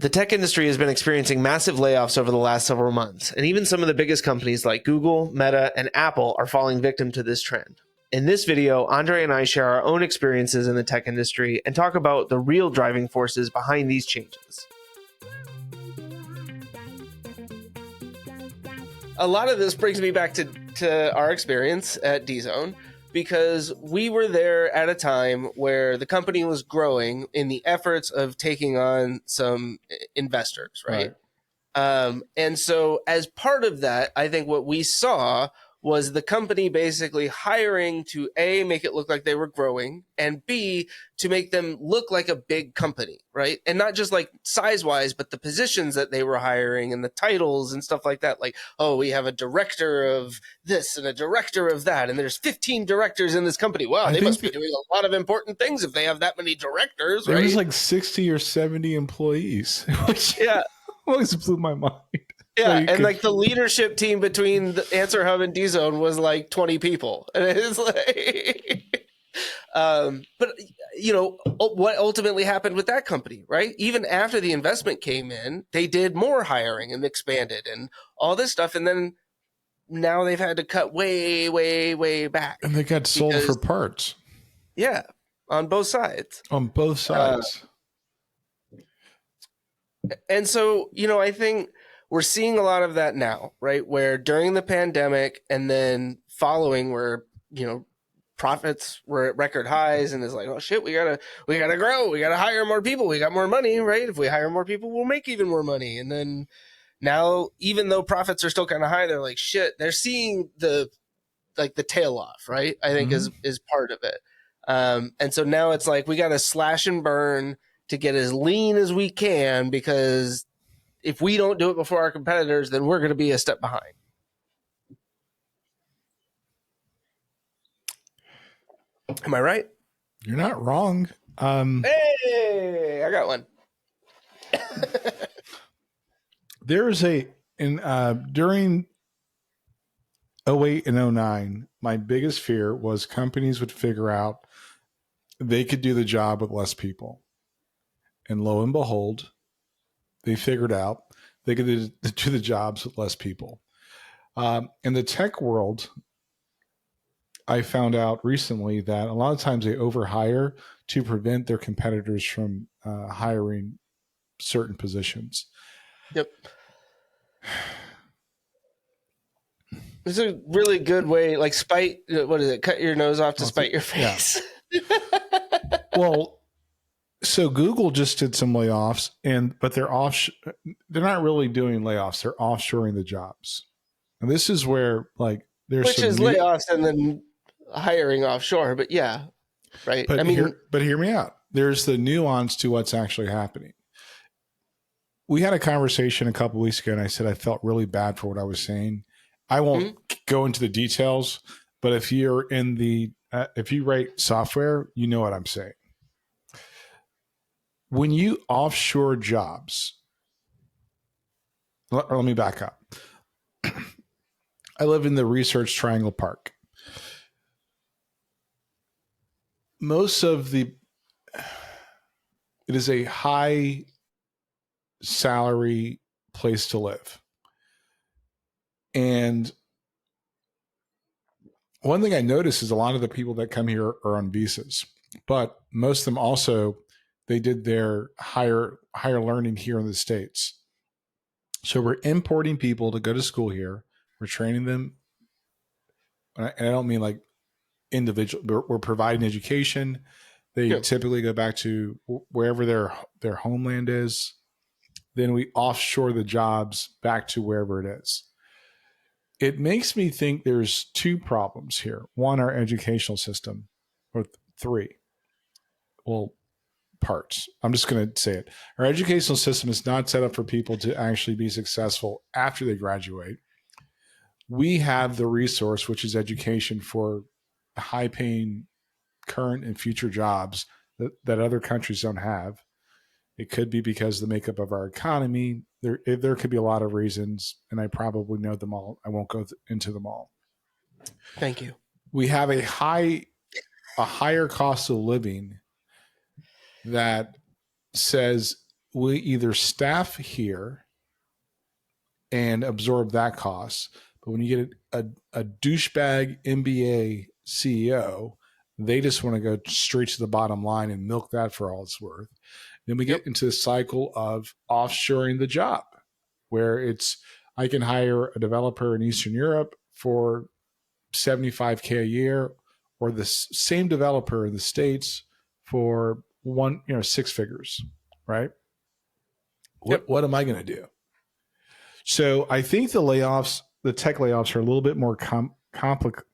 The tech industry has been experiencing massive layoffs over the last several months, and even some of the biggest companies like Google, Meta, and Apple are falling victim to this trend. In this video, Andre and I share our own experiences in the tech industry and talk about the real driving forces behind these changes. A lot of this brings me back to our experience at D-Zone, because we were there at a time where the company was growing in the efforts of taking on some investors, right? And so as part of that, I think what we saw was the company basically hiring to A, make it look like they were growing, and B, to make them look like a big company, right? And not just like size-wise, but the positions that they were hiring and the titles and stuff like that. Like, oh, we have a director of this and a director of that, and there's 15 directors in this compy. Wow, they must be doing a lot of important things if they have that many directors, right? There's like 60 or 70 employees, which always blew my mind. Yeah, and like the leadership team between the Answer Hub and D-Zone was like 20 people. And it's like, but you know, what ultimately happened with that company, right? Even after the investment came in, they did more hiring and expanded and all this stuff. And then now they've had to cut way, way, way back. And they got sold for parts. Yeah, on both sides. On both sides. And so, you know, I think we're seeing a lot of that now, right? Where during the pandemic and then following, where, you know, profits were at record highs, and it's like, oh shit, we gotta grow, we gotta hire more people, we got more money, right? If we hire more people, we'll make even more money. And then now, even though profits are still kind of high, they're like, shit, they're seeing the tail off, right? I think is part of it. And so now it's like we gotta slash and burn to get as lean as we can, because if we don't do it before our competitors, then we're going to be a step behind. Am I right? You're not wrong. Hey, I got one. During 2008 and 2009, my biggest fear was companies would figure out they could do the job with less people. And lo and behold, they figured out they could do the jobs with less people. In the tech world, I found out recently that a lot of times they overhire to prevent their competitors from hiring certain positions. Yep. It's a really good way, like what is it? Cut your nose off to spite your face. Yeah. Well, so Google just did some layoffs, but they're not really doing layoffs. They're offshoring the jobs. And this is where which is layoffs and then hiring offshore. But yeah, right. But hear me out. There's the nuance to what's actually happening. We had a conversation a couple of weeks ago, and I said I felt really bad for what I was saying. I won't go into the details, but if you're if you write software, you know what I'm saying. When you offshore jobs, let me back up. I live in the Research Triangle Park. It is a high salary place to live. And one thing I noticed is a lot of the people that come here are on visas, but most of them also, they did their higher learning here in the States. So we're importing people to go to school here. We're training them. And I don't mean like individual, we're providing education. They typically go back to wherever their homeland is. Then we offshore the jobs back to wherever it is. It makes me think there's two problems here. One, our educational system, or three. Well, parts. I'm just going to say it. Our educational system is not set up for people to actually be successful after they graduate. We have the resource, which is education, for high-paying current and future jobs that other countries don't have. It could be because of the makeup of our economy. There could be a lot of reasons, and I probably know them all. I won't go into them all. Thank you. We have a higher cost of living that says we either staff here and absorb that cost, but when you get a douchebag MBA CEO, they just want to go straight to the bottom line and milk that for all it's worth. Then we get into the cycle of offshoring the job, where I can hire a developer in Eastern Europe for $75K a year, or the same developer in the States for six figures, right? What am I going to do? So I think the tech layoffs are a little bit more complicated.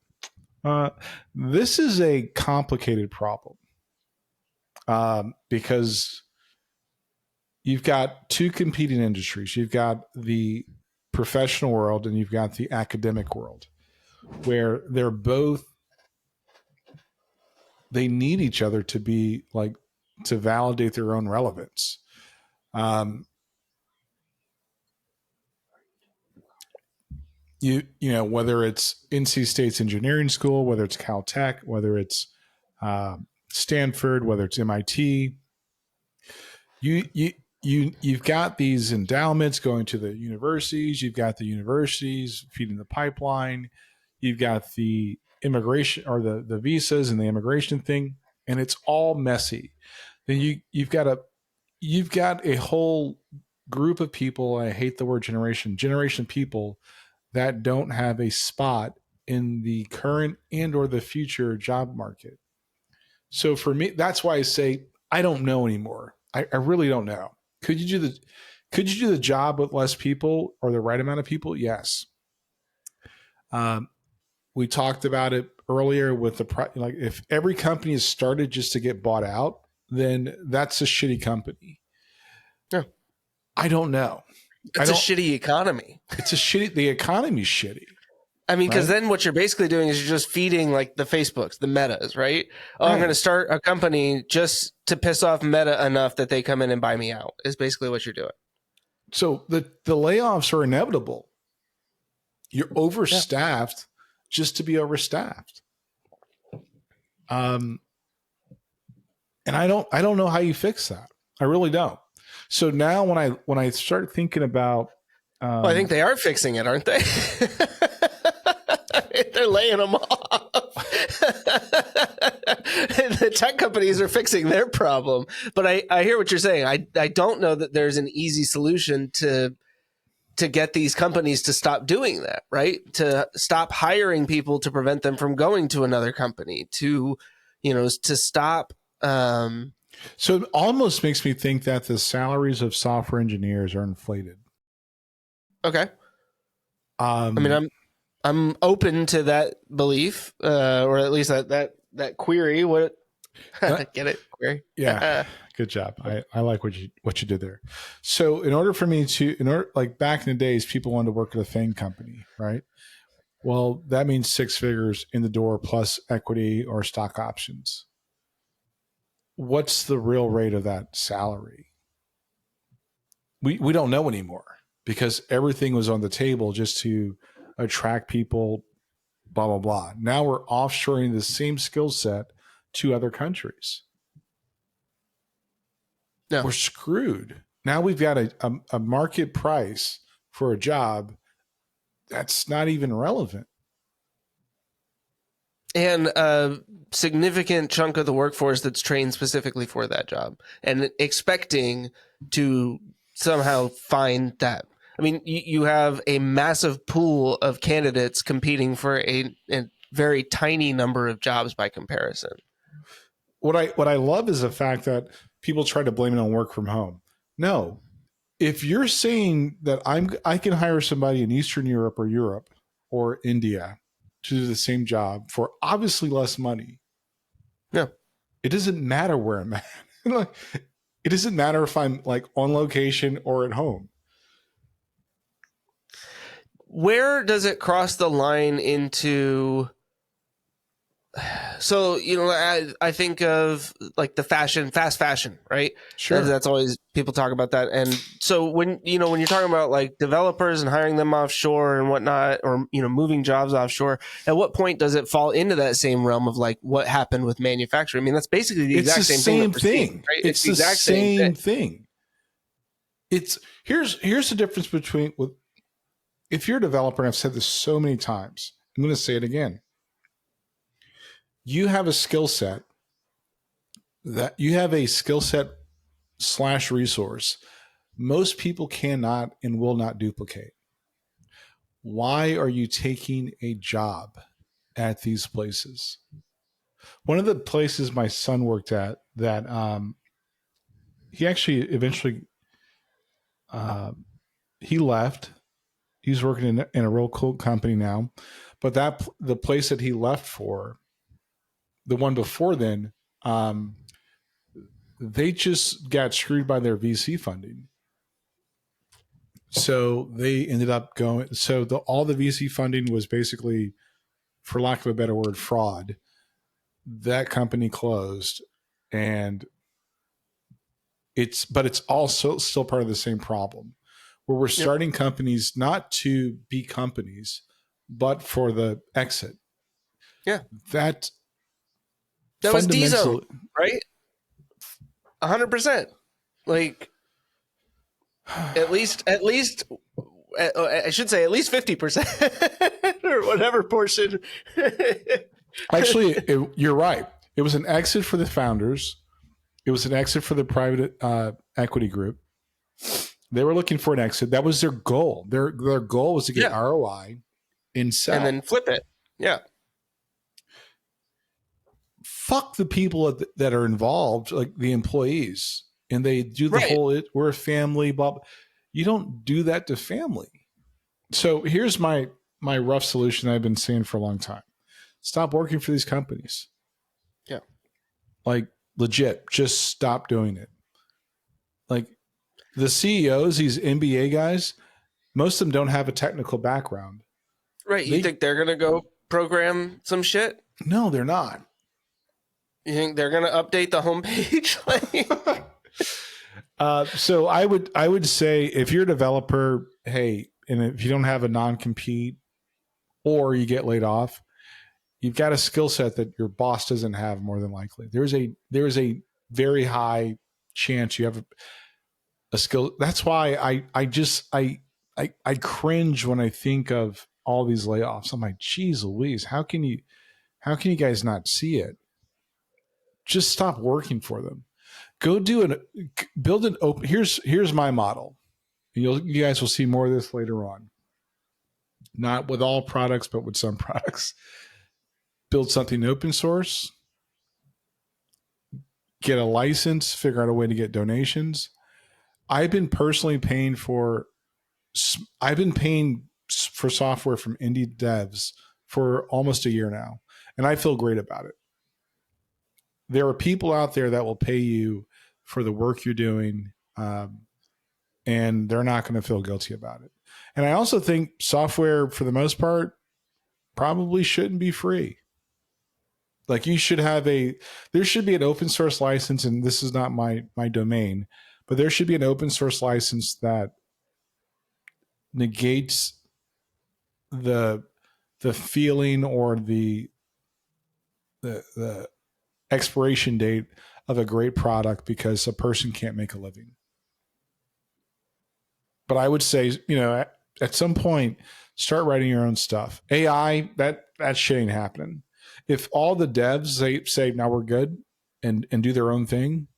This is a complicated problem because you've got two competing industries. You've got the professional world and you've got the academic world, where they need each other to validate their own relevance. Whether it's NC State's engineering school, whether it's Caltech, whether it's Stanford, whether it's MIT, you've got these endowments going to the universities. You've got the universities feeding the pipeline. You've got the immigration or the visas and the immigration thing, and it's all messy. Then you've got a whole group of people. I hate the word generation people that don't have a spot in the current and or the future job market. So for me, that's why I say I don't know anymore. I really don't know. Could you do the job with less people or the right amount of people? Yes. We talked about it earlier with if every company is started just to get bought out, then that's a shitty company. Yeah. I don't know. It's a shitty economy. The economy's shitty. I mean, because then what you're basically doing is you're just feeding like the Facebooks, the Metas, right? Oh, right. I'm going to start a company just to piss off Meta enough that they come in and buy me out is basically what you're doing. So the layoffs are inevitable. You're overstaffed just to be overstaffed. And I don't know how you fix that. I really don't. So now when I start thinking about, I think they are fixing it, aren't they? They're laying them off. The tech companies are fixing their problem, but I hear what you're saying. I don't know that there's an easy solution to get these companies to stop doing that, right? To stop hiring people to prevent them from going to another company, to stop. So it almost makes me think that the salaries of software engineers are inflated. Okay. I mean, I'm open to that belief, or at least that query. What? Get it? Query? Yeah. Good job. I like what you did there. So like back in the days, people wanted to work at a FANG company, right? Well, that means six figures in the door plus equity or stock options. What's the real rate of that salary? We don't know anymore because everything was on the table just to attract people, blah, blah, blah. Now we're offshoring the same skill set to other countries. Yeah. We're screwed. Now we've got a market price for a job that's not even relevant. And a significant chunk of the workforce that's trained specifically for that job and expecting to somehow find that. I mean, you have a massive pool of candidates competing for a very tiny number of jobs by comparison. What I love is the fact that people try to blame it on work from home. No, if you're saying that I can hire somebody in Eastern Europe or India to do the same job for obviously less money. Yeah. It doesn't matter where I'm at. It doesn't matter if I'm like on location or at home. Where does it cross the line into? So, I think of like the fast fashion, right? Sure. That's always people talk about that. And so when you're talking about like developers and hiring them offshore and whatnot, or, moving jobs offshore, at what point does it fall into that same realm of like what happened with manufacturing? I mean, that's basically the exact same thing. Right? It's the exact same thing. it's here's the difference between with if you're a developer, and I've said this so many times, I'm going to say it again. You have a skill set slash resource most people cannot and will not duplicate. Why are you taking a job at these places? One of the places my son worked at that he actually eventually uh, he left. He's working in a real cool company now, but the place that he left for, the one before then, um, they just got screwed by their VC funding. So they ended up going. So all the VC funding was basically, for lack of a better word, fraud. That company closed, and it's also still part of the same problem, where we're starting companies not to be companies, but for the exit. Yeah, that was D-Zone, right? 100%. Like at least I should say at least 50% or whatever portion. Actually, you're right. It was an exit for the founders. It was an exit for the private equity group. They were looking for an exit. That was their goal. Their goal was to get ROI and sell. And then flip it. Yeah. Fuck the people that are involved, like the employees. And they do the whole, we're a family, Bob. You don't do that to family. So here's my rough solution I've been saying for a long time. Stop working for these companies. Yeah. Like legit, just stop doing it. Like the CEOs, these MBA guys, most of them don't have a technical background. Right. You think they're going to go program some shit? No, they're not. You think they're going to update the homepage? So I would say if you're a developer, hey, and if you don't have a non-compete or you get laid off, you've got a skill set that your boss doesn't have more than likely. There is a very high chance you have a skill. That's why I cringe when I think of all these layoffs. I'm like, geez Louise, how can you guys not see it? Just stop working for them. Go build an open. Here's my model. And you guys will see more of this later on. Not with all products, but with some products. Build something open source. Get a license. Figure out a way to get donations. I've been personally paying for software from indie devs for almost a year now, and I feel great about it. There are people out there that will pay you for the work you're doing, and they're not going to feel guilty about it. And I also think software, for the most part, probably shouldn't be free. Like there should be an open source license, and this is not my domain, but there should be an open source license that negates the feeling or the expiration date of a great product because a person can't make a living. But I would say, at some point, start writing your own stuff. AI, that shit ain't happening. If all the devs say now we're good and do their own thing,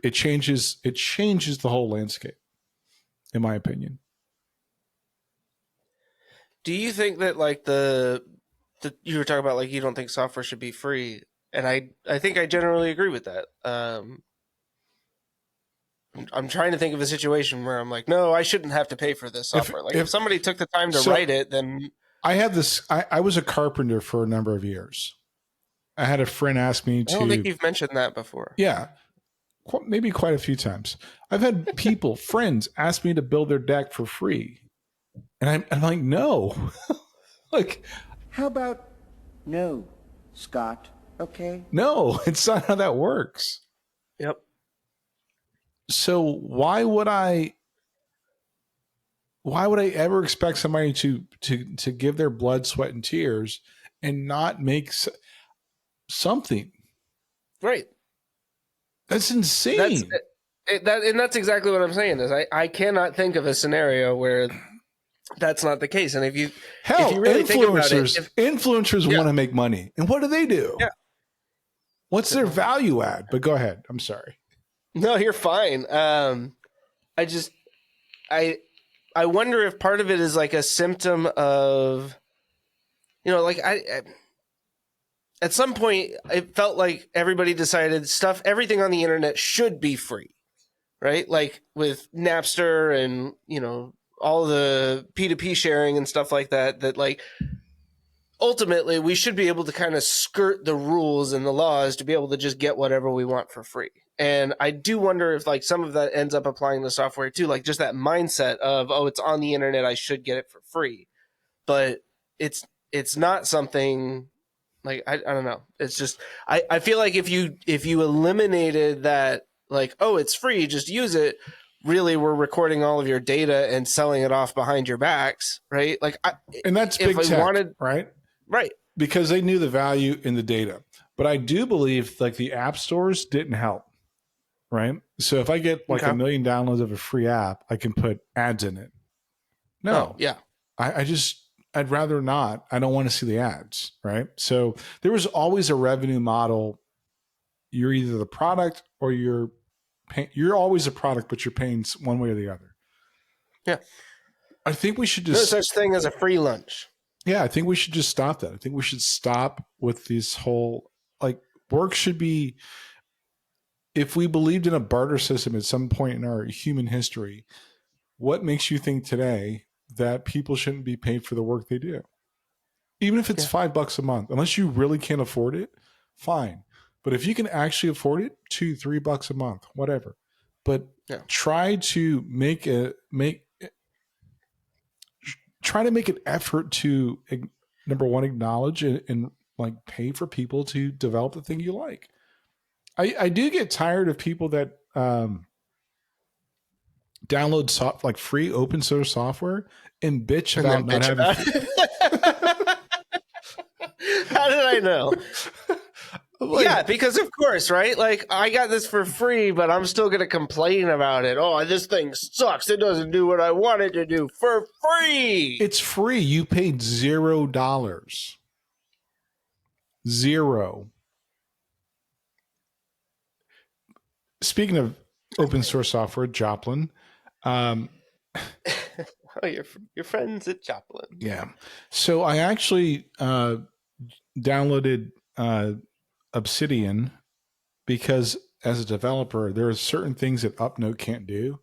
it changes the whole landscape, in my opinion. Do you think that like the you were talking about like you don't think software should be free, and I think I generally agree with that. I'm trying to think of a situation where I'm like, no, I shouldn't have to pay for this software. If somebody took the time to write it, then I had this. I was a carpenter for a number of years. I had a friend ask me to. I don't think you've mentioned that before. Yeah, maybe quite a few times. I've had people, friends, ask me to build their deck for free, and I'm like, no. Like, how about no, Scott? Okay. No, it's not how that works. Yep. So why would I ever expect somebody to give their blood, sweat, and tears and not make something? Right. That's insane. And that's exactly what I'm saying. Is I cannot think of a scenario where that's not the case. And if you really think about it, influencers want to make money, and what do? Yeah. What's their value add? But go ahead. I'm sorry. No, you're fine. I wonder if part of it is like a symptom of, like at some point it felt like everybody decided everything on the internet should be free, right? Like with Napster and, all the P2P sharing and stuff like that like ultimately we should be able to kind of skirt the rules and the laws to be able to just get whatever we want for free. And I do wonder if like some of that ends up applying to software too, like just that mindset of, oh, it's on the internet, I should get it for free. But it's not something like, I don't know. It's just, I feel like if you eliminated that, like, oh, it's free, just use it, really we're recording all of your data and selling it off behind your backs, right? Like, and that's big tech, right? Right. Because they knew the value in the data. But I do believe like the app stores didn't help, right? So if I get like 1 million downloads of a free app, I can put ads in it. No. Oh, yeah. I'd rather not. I don't want to see the ads, right? So there was always a revenue model. You're either the product or you're always a product, but you're paying one way or the other. Yeah. I think we should just... There's such thing as a free lunch. Yeah, I think we should just stop that. I think we should stop with this whole, like, work should be... If we believed in a barter system at some point in our human history, what makes you think today that people shouldn't be paid for the work they do? Even if it's $5 a month, unless you really can't afford it, fine. But if you can actually afford it, $2-3 a month, whatever. But try to make an effort to, number one, acknowledge and like pay for people to develop the thing you like. I do get tired of people that download like free open source software and bitch about not having. How did I know? Yeah, because of course, right? Like, I got this for free, but I'm still going to complain about it. Oh, this thing sucks. It doesn't do what I want it to do for free. It's free. You paid $0. $0. Speaking of open source software, Joplin. Oh, your friends at Joplin. Yeah. So I actually downloaded Obsidian because as a developer, there are certain things that UpNote can't do.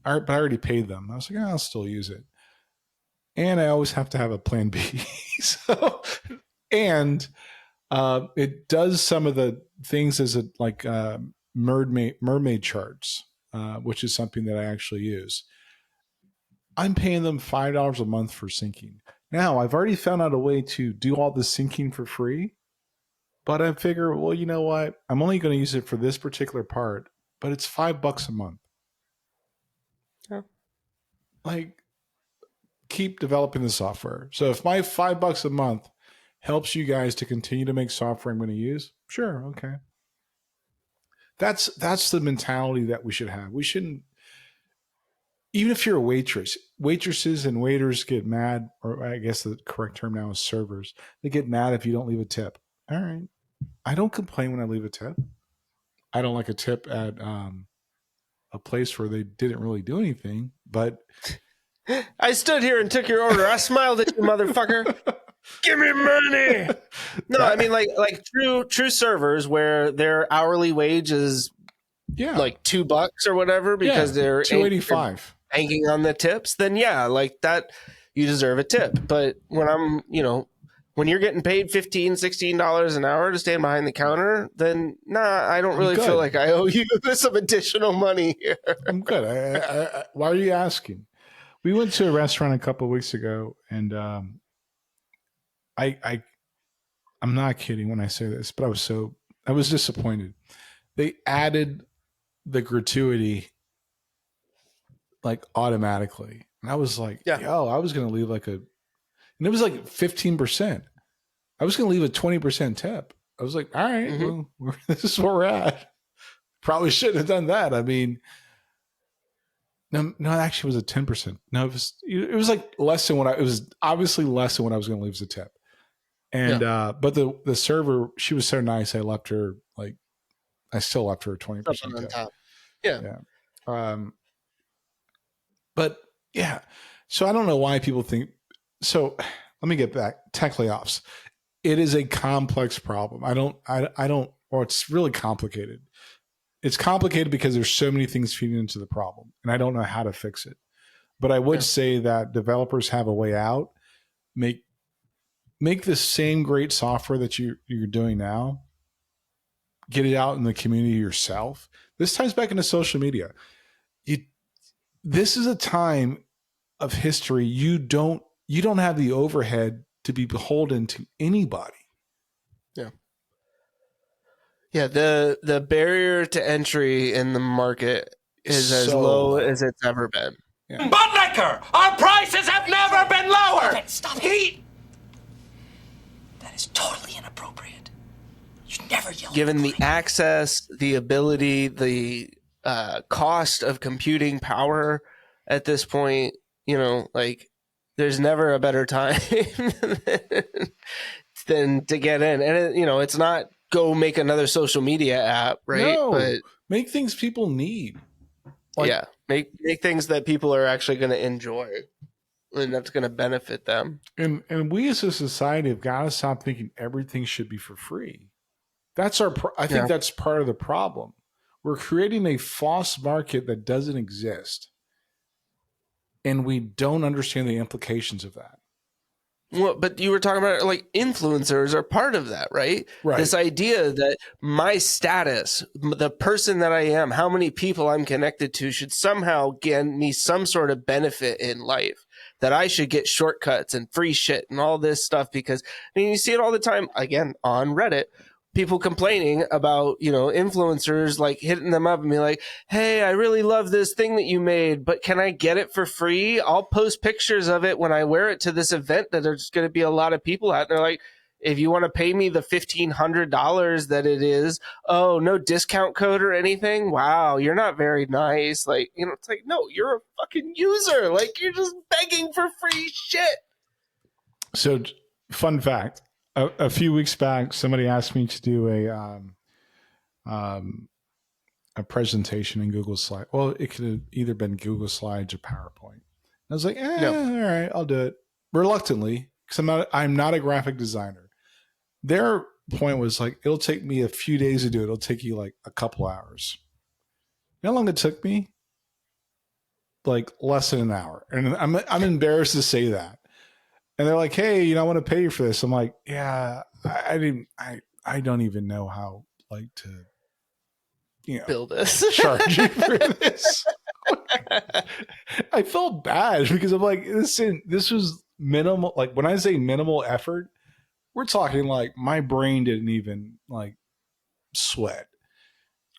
But I already paid them. I was like, I'll still use it. And I always have to have a plan B. It does some of the things as mermaid charts, which is something that I actually use. I'm paying them $5 a month for syncing. Now, I've already found out a way to do all the syncing for free, but I figure, well, you know what? I'm only going to use it for this particular part, but it's $5 a month. Yeah. Like, keep developing the software. So if my $5 a month helps you guys to continue to make software I'm going to use, sure, okay. That's the mentality that we should have. We shouldn't, even if you're a waitress, waitresses and waiters get mad, or I guess the correct term now is servers. They get mad if you don't leave a tip. All right. I don't complain when I leave a tip. I don't like a tip at a place where they didn't really do anything, but I stood here and took your order. I smiled at you, motherfucker. Give me money. No, I mean like true servers where their hourly wage is like $2 or whatever because they're $2.85 hanging on the tips. Then like that, you deserve a tip. But when when you're getting paid $15-16 an hour to stand behind the counter, then I don't really feel like I owe you some additional money here. I'm good. Why are you asking? We went to a restaurant a couple of weeks ago, and I'm not kidding when I say this, but I was disappointed. They added the gratuity like automatically. And I was like, yo, I was going to leave and it was like 15%. I was going to leave a 20% tip. I was like, all right, well, this is where we're at. Probably shouldn't have done that. I mean, no, it actually was a 10%. No, it was like less than it was obviously less than what I was going to leave as a tip. And, but the server, she was so nice. I still left her a 20% on tip. top. Yeah. But yeah, so I don't know why people think, so let me get back. Tech layoffs. It is a complex problem. Or it's really complicated. It's complicated because there's so many things feeding into the problem, and I don't know how to fix it. But I would say that developers have a way out. Make the same great software that you're doing now. Get it out in the community yourself. This ties back into social media. This is a time of history. You don't have the overhead to be beholden to anybody. Yeah. Yeah, the barrier to entry in the market is as low as it's ever been. Yeah. Bud Liquor! Our prices have never been lower! Okay, stop it. That is totally inappropriate. You never yell. Given the access, the ability, the cost of computing power at this point, there's never a better time than to get in. And, it's not go make another social media app, right? No, but make things people need. Make things that people are actually going to enjoy and that's going to benefit them. And we as a society have got to stop thinking everything should be for free. That's I think that's part of the problem. We're creating a false market that doesn't exist. And we don't understand the implications of that. Well, but you were talking about influencers are part of that, right? Right. This idea that my status, the person that I am, how many people I'm connected to should somehow get me some sort of benefit in life, that I should get shortcuts and free shit and all this stuff because, you see it all the time, again, on Reddit. People complaining about, influencers hitting them up and be like, hey, I really love this thing that you made, but can I get it for free? I'll post pictures of it when I wear it to this event that there's going to be a lot of people at. And they're like, if you want to pay me the $1,500 that it is, oh, no discount code or anything. Wow, you're not very nice. It's like, no, you're a fucking user. You're just begging for free shit. So fun fact. A few weeks back, somebody asked me to do a presentation in Google Slides. Well, it could have either been Google Slides or PowerPoint. I was like, all right, I'll do it reluctantly because I'm not a graphic designer. Their point was it'll take me a few days to do it. It'll take you a couple hours. You know how long it took me? Less than an hour, and I'm embarrassed to say that. And they're like, hey, I want to pay you for this. I'm like, yeah, I don't even know how to, build this, charge you for this. I felt bad because I'm like, this was minimal. When I say minimal effort, we're talking my brain didn't even sweat.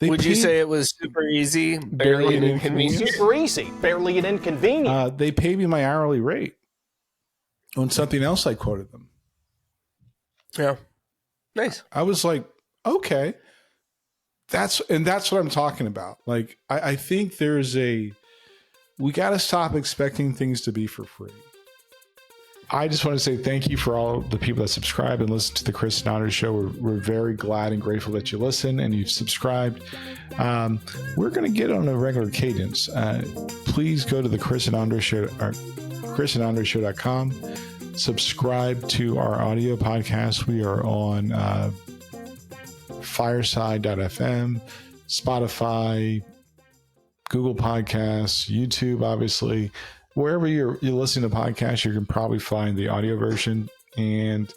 Would you say it was super easy, barely an inconvenience? Super easy, barely an inconvenience. They paid me my hourly rate. On something else I quoted them. Yeah. Nice. I was like, okay. That's what I'm talking about. I think we got to stop expecting things to be for free. I just want to say thank you for all the people that subscribe and listen to the Chris and Andre Show. We're very glad and grateful that you listen and you've subscribed. We're going to get on a regular cadence. Please go to the Chris and Andre Show, chrisandandreshow.com. Subscribe to our audio podcast. We are on fireside.fm, Spotify, Google Podcasts, YouTube, obviously. Wherever you're listening to podcasts, you can probably find the audio version. And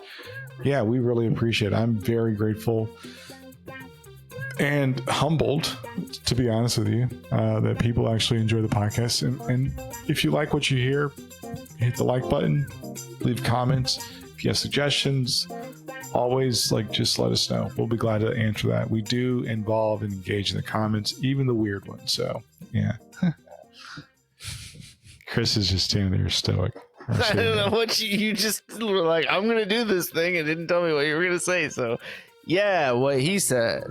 yeah, we really appreciate it. I'm very grateful and humbled, to be honest with you, that people actually enjoy the podcast. And if you like what you hear, hit the like button, leave comments. If you have suggestions, always just let us know. We'll be glad to answer that. We do involve and engage in the comments, even the weird ones. So yeah. Chris is just standing there stoic. I don't know what you just were like, I'm going to do this thing and didn't tell me what you were going to say. So yeah, what he said.